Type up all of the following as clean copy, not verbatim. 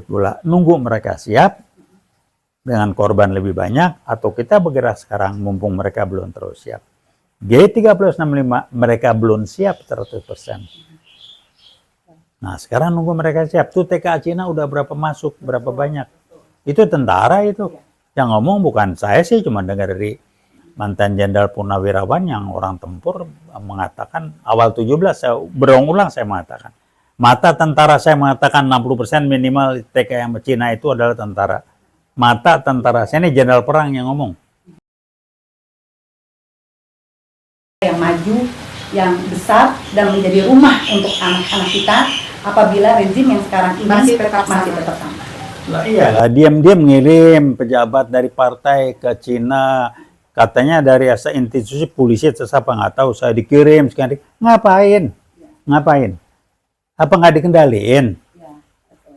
pula nunggu mereka siap dengan korban lebih banyak, atau kita bergerak sekarang mumpung mereka belum terlalu siap. G3065 mereka belum siap 100%. Nah sekarang nunggu mereka siap. Tuh TKA Cina udah berapa masuk, berapa banyak. Itu tentara itu. Yang ngomong bukan saya sih, cuma dengar dari mantan Jenderal Purnawirawan yang orang tempur mengatakan awal 17, saya berulang-ulang saya mengatakan. Mata tentara saya mengatakan 60% minimal TKA Cina itu adalah tentara. Mata tentara saya, ini jenderal perang yang ngomong. Yang maju, yang besar, dan menjadi rumah untuk anak-anak kita apabila rezim yang sekarang ini masih tetap sama. Lah iyalah, diam-diam ngirim pejabat dari partai ke Cina, katanya dari institusi polisi siapa nggak tahu, saya dikirim sekian. Ngapain? Ngapain? Apa nggak dikendaliin?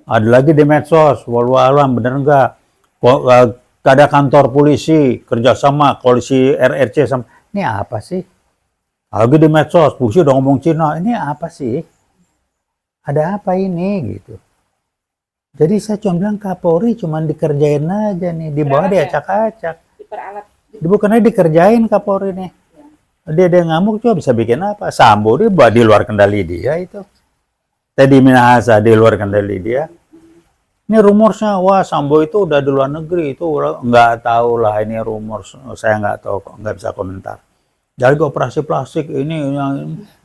Ada lagi di medsos, walau alam bener nggak? Ada kantor polisi kerjasama koalisi RRC sama. Ini apa sih? Lagi di medsos, polisi udah ngomong Cina. Ini apa sih? Ada apa ini gitu? Jadi saya cuma bilang Kapolri cuma dikerjain aja nih, di bawah diacak-acak. Bukannya dikerjain Kapolri nih. Dia ngamuk juga bisa bikin apa? Sambo dia di luar kendali dia itu. Teddy Minahasa di luar kendali dia. Ini rumorsnya, wah Sambo itu udah di luar negeri, itu nggak tahu lah ini rumor, saya nggak tahu kok, nggak bisa komentar. Jadi operasi plastik ini,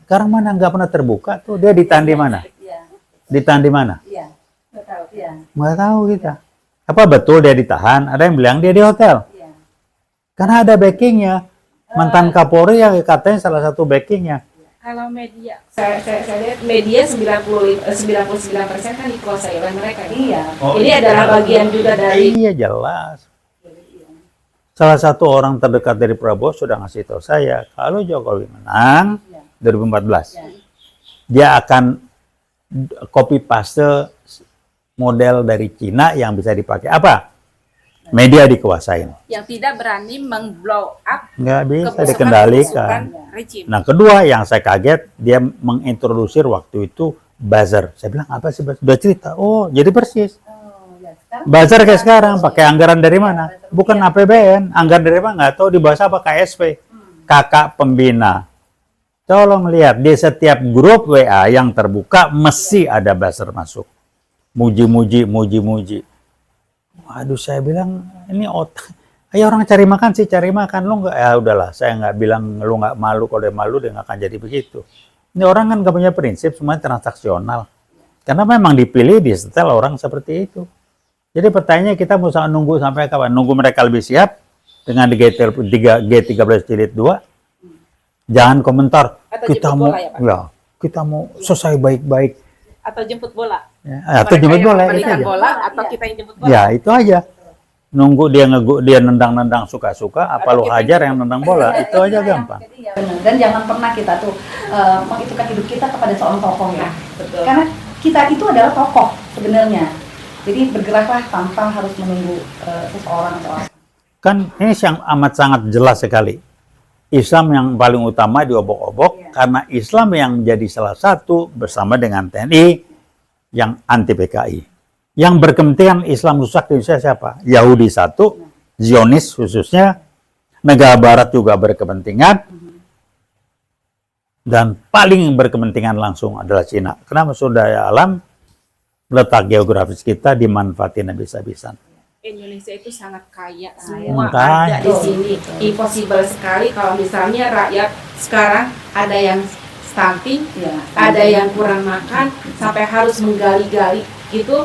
sekarang mana nggak pernah terbuka tuh, dia ditahan di mana? Ditahan di mana? Nggak tahu kita. Apa betul dia ditahan? Ada yang bilang dia di hotel. Karena ada backingnya, mantan Kapolri yang katanya salah satu backingnya. Kalau media, saya lihat media 99% kan dikuasai oleh mereka. Iya. Ini adalah bagian juga dari. Iya jelas. Salah satu orang terdekat dari Prabowo sudah ngasih tahu saya, kalau Jokowi menang 2014, dia akan copy paste model dari Cina yang bisa dipakai. Apa? Media dikuasain. Yang tidak berani meng-blow up. Nggak bisa dikendalikan. Nah, kedua yang saya kaget, dia mengintrodusir waktu itu buzzer. Saya bilang, apa sih buzzer? Udah cerita. Oh, jadi persis. Buzzer kayak sekarang, pakai anggaran dari mana? Bukan APBN. Anggaran dari mana? Nggak tahu, di bahasa apa? KSP. Kakak Pembina. Tolong lihat, di setiap grup WA yang terbuka, mesti ada buzzer masuk. Muji-muji, muji-muji. Waduh, saya bilang, ini otak. Ayo orang cari makan sih, cari makan. Lu nggak, ya udahlah, saya nggak bilang lu nggak malu. Kalau dia malu, dia nggak akan jadi begitu. Ini orang kan nggak punya prinsip, semuanya transaksional. Karena memang dipilih, di setel orang seperti itu. Jadi pertanyaannya, kita mau nunggu sampai kapan? Nunggu mereka lebih siap dengan G13 jilid 2. Jangan komentar. Atau kita mau, kita mau selesai baik-baik. Atau jemput bola. Ya, atau jemput bola, itu aja. Bola, atau kita yang jemput bola. Ya, itu aja. Nunggu dia nendang-nendang suka-suka, apa lu hajar yang nendang bola, itu aja gampang. Dan jangan pernah kita tuh menghitungkan hidup kita kepada seorang tokoh ya. Betul. Karena kita itu adalah tokoh sebenarnya. Jadi bergeraklah tanpa harus menunggu seseorang atau apa. Kan ini yang amat sangat jelas sekali. Islam yang paling utama diobok-obok, karena Islam yang menjadi salah satu bersama dengan TNI yang anti PKI. Yang berkepentingan Islam rusak di Indonesia siapa? Yahudi satu, Zionis khususnya, negara Barat juga berkepentingan, dan paling berkepentingan langsung adalah Cina. Kenapa? Sumber alam, letak geografis kita dimanfaatin habis-habisan. Indonesia itu sangat kaya, semua ada di sini. Impossible sekali kalau misalnya rakyat sekarang ada yang stunting, ada yang kurang makan, sampai harus menggali-gali gitu.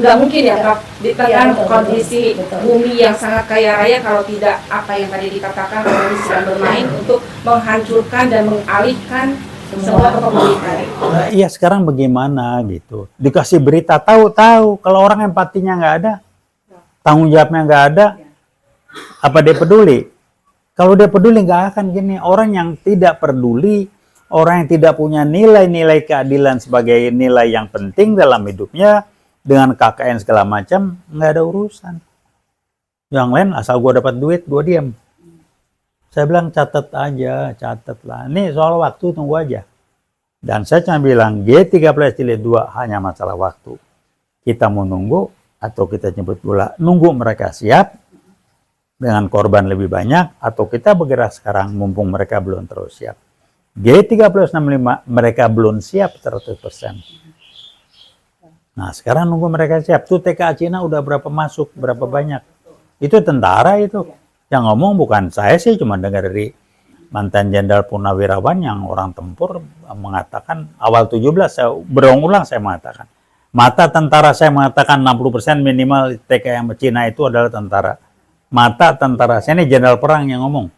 Nggak mungkin ya, Prof, di tengah kondisi bumi yang sangat kaya raya, kalau tidak apa yang tadi dikatakan, kondisi sedang bermain untuk menghancurkan dan mengalihkan semua kepemilikan. Iya, sekarang bagaimana gitu? Dikasih berita tahu-tahu, kalau orang empatinya nggak ada, tanggung jawabnya nggak ada, apa dia peduli? Kalau dia peduli nggak akan gini. Orang yang tidak peduli, orang yang tidak punya nilai-nilai keadilan sebagai nilai yang penting dalam hidupnya, dengan KKN segala macam, nggak ada urusan. Yang lain asal gue dapat duit, gue diam. Saya bilang catat aja, catat lah. Ini soal waktu, tunggu aja. Dan saya cuma bilang G13 jilid 2 hanya masalah waktu. kita mau nunggu atau kita nyebut bola nunggu mereka siap dengan korban lebih banyak, atau kita bergerak sekarang mumpung mereka belum terlalu siap. G3065 mereka belum siap 100%. Nah sekarang nunggu mereka siap. Tuh TKA Cina udah berapa masuk, berapa banyak. Itu tentara itu. Yang ngomong bukan saya sih, cuma dengar dari mantan Jenderal Purnawirawan yang orang tempur mengatakan awal 17, saya berulang-ulang saya mengatakan. Mata tentara saya mengatakan 60% minimal TKA yang Cina itu adalah tentara. Mata tentara saya ini jenderal perang yang ngomong.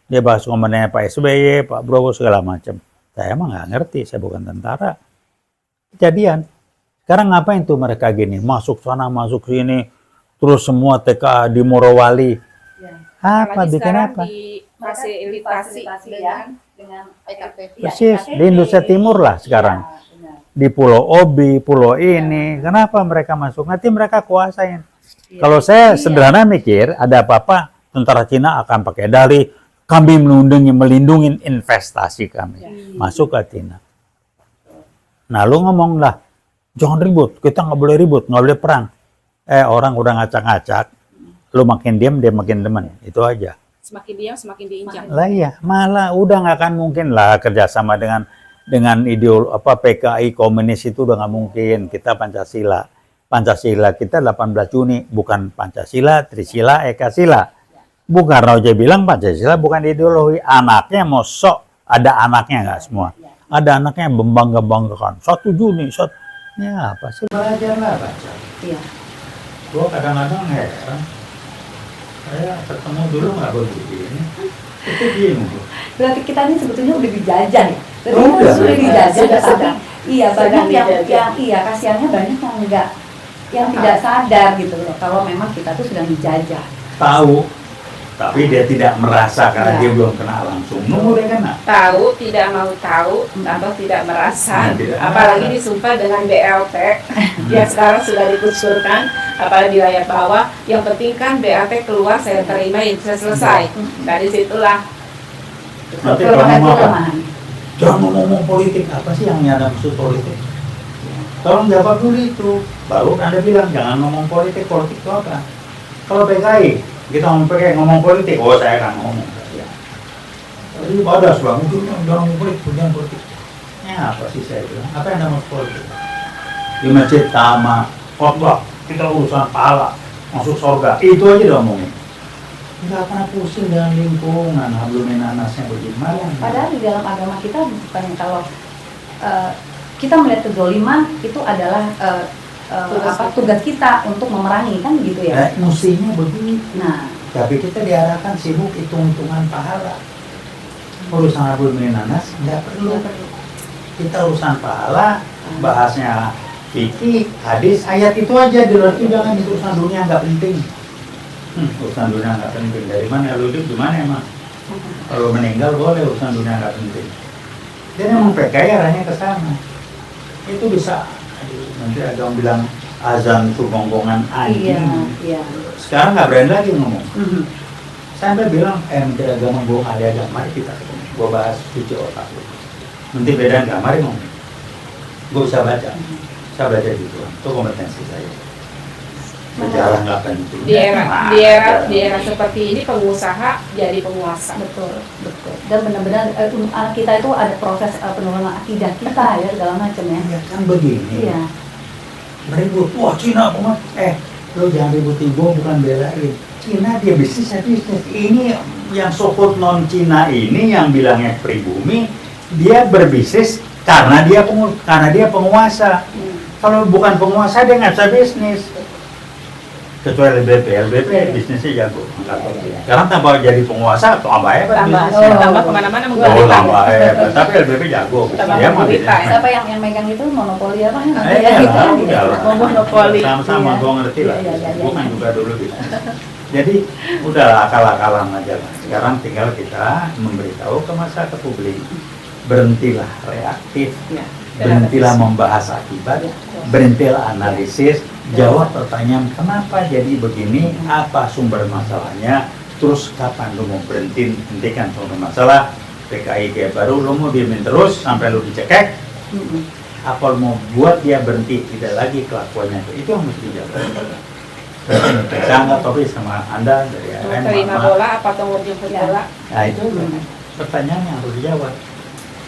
Dia bahas komandannya Pak SBY, Pak Prabowo segala macam. Saya emang nggak ngerti, saya bukan tentara. Kejadian. Sekarang ngapain tuh mereka gini? Masuk sana, masuk sini, terus semua TKA di Morowali. Ya. Apa Apalagi bikin sekarang apa? difasilitasi dengan EKP. Persis di Indonesia Timur lah sekarang. Di Pulau Obi, Pulau ini, kenapa mereka masuk? Nanti mereka kuasain. Kalau saya sederhana mikir, ada apa-apa, tentara Cina akan pakai dalih, kami melindungi investasi kami. Masuk ke Cina. Nah, lu ngomong lah, jangan ribut, kita nggak boleh ribut, nggak boleh perang. Orang udah ngacak-ngacak, lu makin diam, dia makin demen. Itu aja. semakin diam semakin diinjak. Lah iya, malah udah nggak akan mungkin lah kerjasama dengan PKI komunis itu udah nggak mungkin. Kita Pancasila kita 18 Juni, bukan Pancasila, Trisila, Ekasila. Bukan Roja bilang Pancasila bukan ideologi. Anaknya mau sok, ada anaknya nggak semua. Ada anaknya membangga-banggakan. 1 Juni, ya apa sih? Belajarlah baca. Iya. Gua kadang-kadang heran. Saya ketemu dulu nggak begini. Itu bingung. Berarti kita ini sebetulnya udah dijajah ya. Udah. Sudah dijajah, Sudah. tapi iya banyak Sedang dijajah. yang kasihannya banyak yang enggak, yang tidak sadar gitu loh. Kalau memang kita tuh sedang dijajah. Tahu, tapi dia tidak merasa karena Ya. dia belum kena langsung. Nunggu dia kena. Tahu, tidak mau tahu, atau tidak merasa. Nah, tidak Apalagi merasa. disumpah dengan BLT yang sekarang sudah dikucurkan, apalagi di layar bawah. Yang penting kan BLT keluar, saya terima, yang bisa selesai. Dari situlah Nanti kalau Kelemahan ngomong apa? kelemahan. Jangan ngomong politik, apa sih yang ada maksud politik? Tolong jawab dulu itu. Baru Anda bilang jangan ngomong politik itu apa? Kalau PKI, kita ngomong PKI ngomong politik, oh saya akan ngomong. Ya. Jadi bodos bang, jangan ngomong politik. Ya apa sih saya bilang? Apa yang ada maksud politik? Di masjid Tama, khotbah, kita urusan pahala, masuk surga, itu aja udah ngomongin. Nggak pernah pusing dengan lingkungan, hablum minannasnya bagaimana. Padahal di dalam agama kita bukannya kalau kita melihat kezoliman itu adalah tugas kita untuk memerangi, kan begitu ya. Mestinya begitu. Nah, Tapi kita diarahkan sibuk hitung-hitungan pahala. Urusan hablum minannas nggak perlu. Kita urusan pahala, bahasnya fikih, hadis, ayat itu aja. Di luar itu jangan, itu urusan dunia nggak penting. Urusan dunia nggak penting. Dari mana lu hidup, gimana emang? Kalau meninggal boleh, urusan dunia nggak penting. Jadi emang PKI arahnya ke sana. Itu bisa, nanti ada yang bilang azan itu gonggongan anjing. Iya. Sekarang nggak berani lagi ngomong. Sampai bilang, Menteri Agama bohong, ahli agama, mari kita ketemu. Gue bahas cuci otak lu. Menteri beda nggak, mari ngomong. Gue bisa baca. Saya baca gitu. Itu kompetensi saya. Sejarah nggak penting. di era seperti ini pengusaha jadi penguasa. Betul. Dan benar-benar anak kita itu ada proses penurunan akidah kita ya segala macam ya. Ya kan begini. Iya. Ribut, wah Cina banget. Lo jangan ributin, gue bukan belain. Cina dia bisnis. Ini yang sokot non Cina ini yang bilangnya pribumi, dia berbisnis karena dia penguasa. Kalau bukan penguasa dia nggak bisa bisnis. Kecuali LBP bisnisnya jago. Sekarang tambah jadi penguasa, tambah hebat bisnisnya. Tambah kemana-mana Oh, menggali tambah hebat. Tapi LBP jago. Tambah Dia mah menderita, bisnisnya. Siapa yang megang itu monopoli apa? Udah lah. Monopoli. Sama-sama, gue ngerti lah. Gue kan juga dulu bisnis. Jadi udah akal-akalan aja lah. Sekarang tinggal kita memberitahu ke publik. Berhentilah reaktif. Berhentilah membahas akibat. Berhentilah analisis. Jawab pertanyaan kenapa jadi begini, apa sumber masalahnya, terus kapan lu mau berhenti, hentikan sumber masalah. PKI kayak baru, lu mau diemin terus sampai lu dicekek. apa mau buat dia berhenti tidak lagi kelakuannya itu yang mesti dijaga. Saya nggak tahu sama Anda dari RM, terima bola apa tunggu jemput bola. Nah itu pertanyaan yang harus dijawab.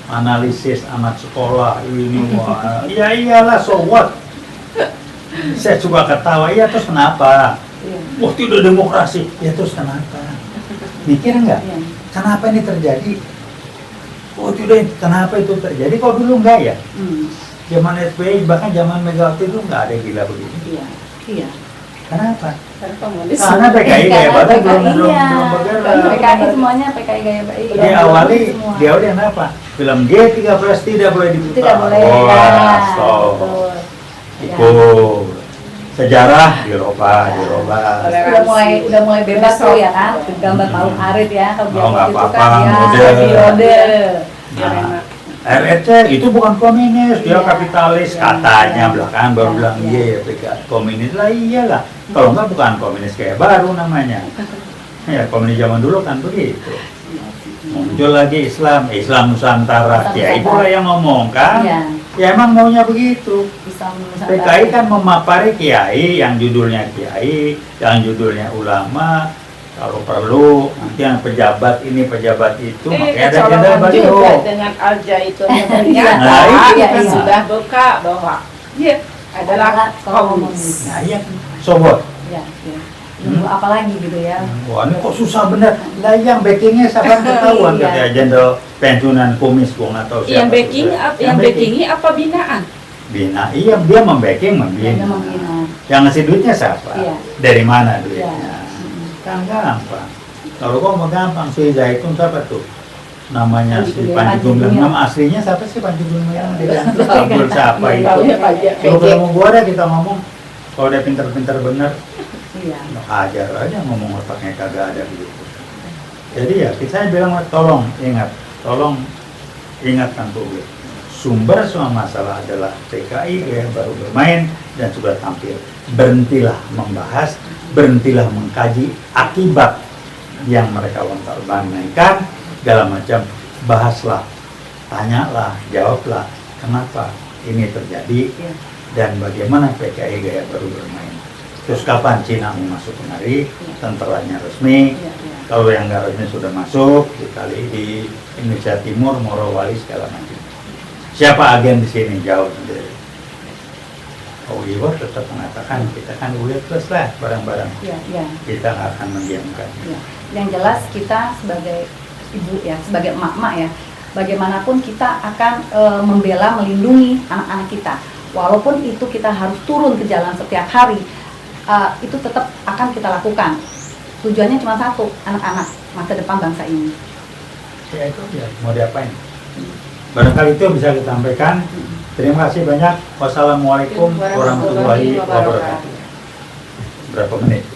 Analisis anak sekolah ini wah, ya iyalah, so what? Saya coba ketawa, iya terus kenapa? Wah tidak demokrasi, ya terus kenapa? Mikir nggak? Kenapa ini terjadi? Oh tidak, kenapa itu terjadi? Kok dulu enggak ya? Zaman SBY bahkan zaman Megawati dulu nggak ada gila begini. Iya. Kenapa? Komunis. Karena PKI gaya baru belum bergerak. PKI semuanya PKI gaya baik. Diawali kenapa? Film G13 tidak boleh diputar. Tidak boleh. Wah, stop. Ikut. Sejarah dirubah. Udah mulai bebas tuh ya kan, gambar Paul Arit ya, kalau dia nggak itu apa-apa, kan ya mode. Nah, RRC itu bukan komunis, dia kapitalis katanya belakangan baru bilang iya ya PKI komunis lah, iyalah. Kalau nggak bukan komunis kayak baru namanya. Ya komunis zaman dulu kan begitu. Muncul lagi Islam Nusantara. Ya itulah yang ngomong kan. Ya emang maunya begitu. PKI kan memapari kiai yang judulnya kiai, yang judulnya ulama. Kalau perlu nanti yang pejabat ini pejabat itu makanya ada agenda baru dengan Alja itu sudah buka bahwa dia adalah komunis. Nah iya sobot. Apalagi gitu ya. Wah ini kok susah bener. Lah yang backingnya siapa ketahuan katanya jenderal pensiunan kumis gua nggak tahu siapa. Yang backingnya apa binaan? Bina, iya dia membacking membina. Yang ngasih duitnya siapa? Dari mana duitnya? Kan gampang. Kalau kok mau gampang si Zaitun siapa tuh? Namanya si Panji Gumilang. Nama aslinya siapa sih Panji Gumilang? Kabul siapa itu? Kalau ketemu gua ada kita ngomong. Kalau dia pinter-pinter bener, hajar aja ngomong otaknya kagak ada begitu. Jadi ya kita bilang tolong ingatkan publik. Sumber semua masalah adalah PKI yang baru bermain dan sudah tampil. Berhentilah membahas, berhentilah mengkaji akibat yang mereka lontar-lantarkan segala macam. Bahaslah, tanyalah, jawablah kenapa ini terjadi dan bagaimana PKI gaya baru bermain. Terus kapan Cina mau masuk kemari, tenteranya resmi. Kalau yang nggak resmi sudah masuk, dikali di Indonesia Timur, Morowali segala macam. Siapa agen di sini jauh sendiri. Iwo tetap mengatakan kita kan udah plus lah barang-barang. Kita nggak akan mendiamkan. Yang jelas kita sebagai ibu ya, sebagai emak-emak ya, bagaimanapun kita akan membela, melindungi anak-anak kita. Walaupun itu kita harus turun ke jalan setiap hari, itu tetap akan kita lakukan. Tujuannya cuma satu, anak-anak masa depan bangsa ini. Ya itu ya, mau diapain? Barangkali itu bisa kita sampaikan. Terima kasih banyak. Wassalamualaikum warahmatullahi wabarakatuh. Berapa menit?